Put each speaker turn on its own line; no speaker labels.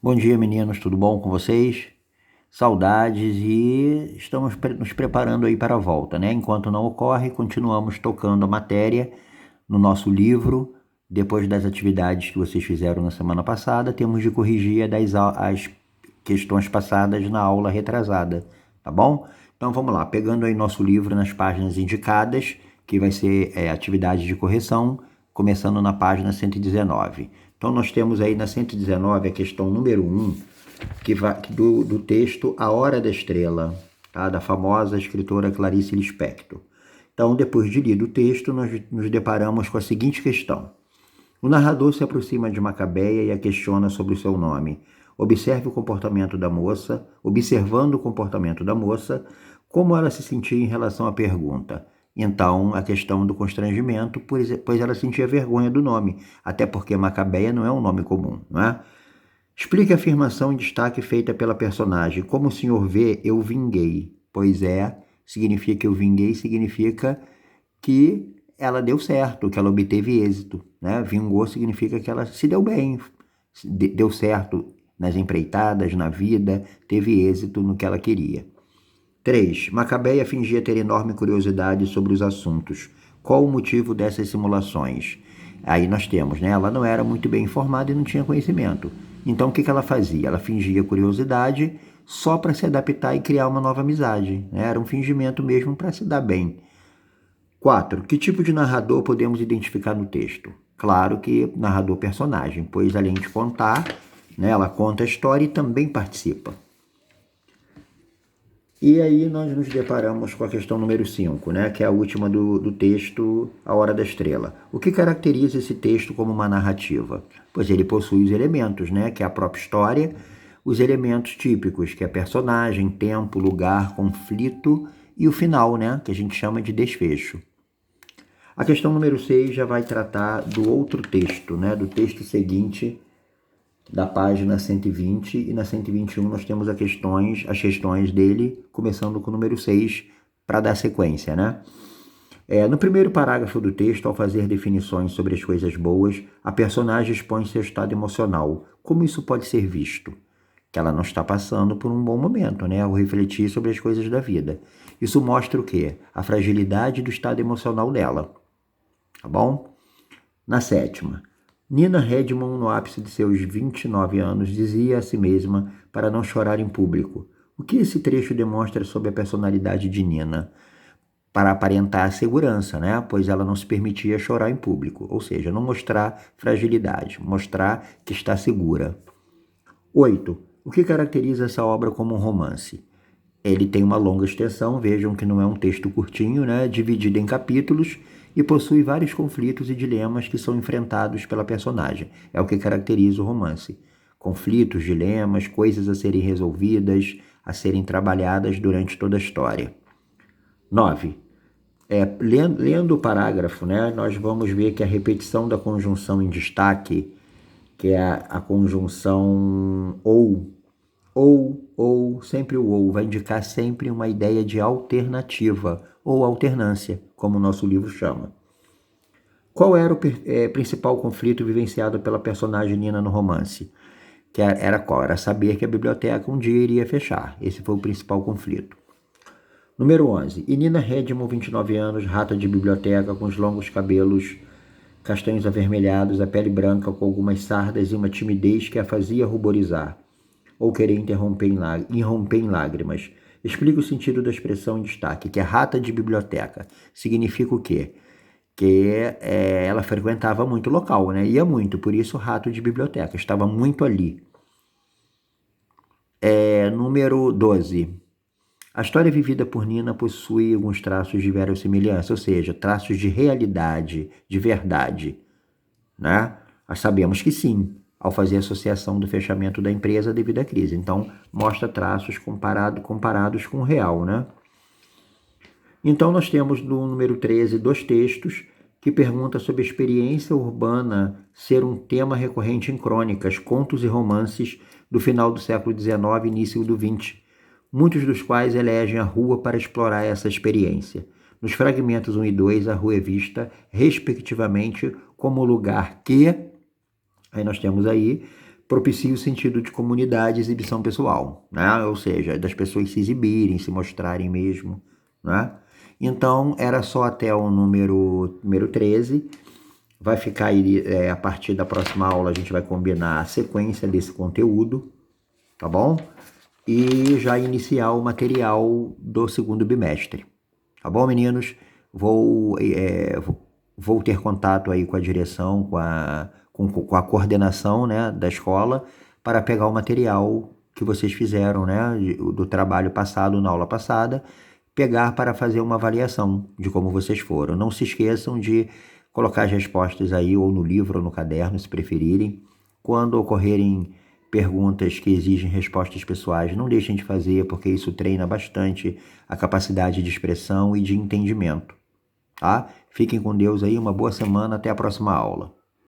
Bom dia, meninos, tudo bom com vocês? Saudades e estamos nos preparando aí para a volta, né? Enquanto não ocorre, continuamos tocando a matéria no nosso livro. Depois das atividades que vocês fizeram na semana passada, temos de corrigir as questões passadas na aula retrasada, tá bom? Então vamos lá, pegando aí nosso livro nas páginas indicadas, que vai ser atividade de correção, começando na página 119. Então nós temos aí na 119 a questão número 1, do texto A Hora da Estrela, tá? Da famosa escritora Clarice Lispector. Então, depois de lido o texto, nós nos deparamos com a seguinte questão. O narrador se aproxima de Macabeia e a questiona sobre o seu nome. Observando o comportamento da moça, como ela se sentia em relação à pergunta. Então, a questão do constrangimento, pois ela sentia vergonha do nome, até porque Macabeia não é um nome comum, não é? Explique a afirmação em destaque feita pela personagem. Como o senhor vê, eu vinguei. Pois é, significa que eu vinguei, significa que ela deu certo, que ela obteve êxito, né? Vingou significa que ela se deu bem, deu certo nas empreitadas, na vida, teve êxito no que ela queria. 3. Macabeia fingia ter enorme curiosidade sobre os assuntos. Qual o motivo dessas simulações? Aí nós temos, né? Ela não era muito bem informada e não tinha conhecimento. Então o que ela fazia? Ela fingia curiosidade só para se adaptar e criar uma nova amizade, né? Era um fingimento mesmo para se dar bem. 4. Que tipo de narrador podemos identificar no texto? Claro que narrador personagem, pois além de contar, né, ela conta a história e também participa. E aí nós nos deparamos com a questão número 5, né, que é a última do texto A Hora da Estrela. O que caracteriza esse texto como uma narrativa? Pois ele possui os elementos, né, que é a própria história, os elementos típicos, que é personagem, tempo, lugar, conflito e o final, né, que a gente chama de desfecho. A questão número 6 já vai tratar do outro texto, né, do texto seguinte, da página 120, e na 121 nós temos as questões dele, começando com o número 6, para dar sequência, né? No primeiro parágrafo do texto, ao fazer definições sobre as coisas boas, a personagem expõe seu estado emocional. Como isso pode ser visto? Que ela não está passando por um bom momento, né? Ao refletir sobre as coisas da vida. Isso mostra o quê? A fragilidade do estado emocional dela, tá bom? Na 7ª, Nina Redmond, no ápice de seus 29 anos, dizia a si mesma para não chorar em público. O que esse trecho demonstra sobre a personalidade de Nina? Para aparentar a segurança, né? Pois ela não se permitia chorar em público, ou seja, não mostrar fragilidade, mostrar que está segura. 8. O que caracteriza essa obra como um romance? Ele tem uma longa extensão, vejam que não é um texto curtinho, né? Dividido em capítulos, e possui vários conflitos e dilemas que são enfrentados pela personagem. É o que caracteriza o romance. Conflitos, dilemas, coisas a serem resolvidas, a serem trabalhadas durante toda a história. 9. Lendo o parágrafo, né, nós vamos ver que a repetição da conjunção em destaque, que é a conjunção ou, sempre o ou, vai indicar sempre uma ideia de alternativa, ou alternância, como o nosso livro chama. Qual era o principal conflito vivenciado pela personagem Nina no romance? Que era qual? Era saber que a biblioteca um dia iria fechar. Esse foi o principal conflito. Número 11. E Nina Redmond, 29 anos, rata de biblioteca, com os longos cabelos castanhos avermelhados, a pele branca com algumas sardas e uma timidez que a fazia ruborizar, ou querer irromper em lágrimas. Explica o sentido da expressão em destaque, que é rata de biblioteca. Significa o quê? Que ela frequentava muito o local, né? Ia muito, por isso rato de biblioteca, estava muito ali. Número 12. A história vivida por Nina possui alguns traços de verossimilhança, ou seja, traços de realidade, de verdade, né? Nós sabemos que sim, ao fazer a associação do fechamento da empresa devido à crise. Então, mostra traços comparados com o real, né? Então, nós temos no número 13 dois textos que perguntam sobre a experiência urbana ser um tema recorrente em crônicas, contos e romances do final do século XIX e início do XX, muitos dos quais elegem a rua para explorar essa experiência. Nos fragmentos 1 e 2, a rua é vista, respectivamente, como lugar que, aí nós temos aí, propicia o sentido de comunidade e exibição pessoal, né? Ou seja, das pessoas se exibirem, se mostrarem mesmo, né? Então, era só até o número 13. Vai ficar aí, a partir da próxima aula, a gente vai combinar a sequência desse conteúdo, tá bom? E já iniciar o material do segundo bimestre. Tá bom, meninos? Vou ter contato aí com a direção, com a coordenação, né, da escola, para pegar o material que vocês fizeram, né, do trabalho passado, na aula passada, pegar para fazer uma avaliação de como vocês foram. Não se esqueçam de colocar as respostas aí, ou no livro ou no caderno, se preferirem. Quando ocorrerem perguntas que exigem respostas pessoais, não deixem de fazer, porque isso treina bastante a capacidade de expressão e de entendimento, tá? Fiquem com Deus aí, uma boa semana, até a próxima aula.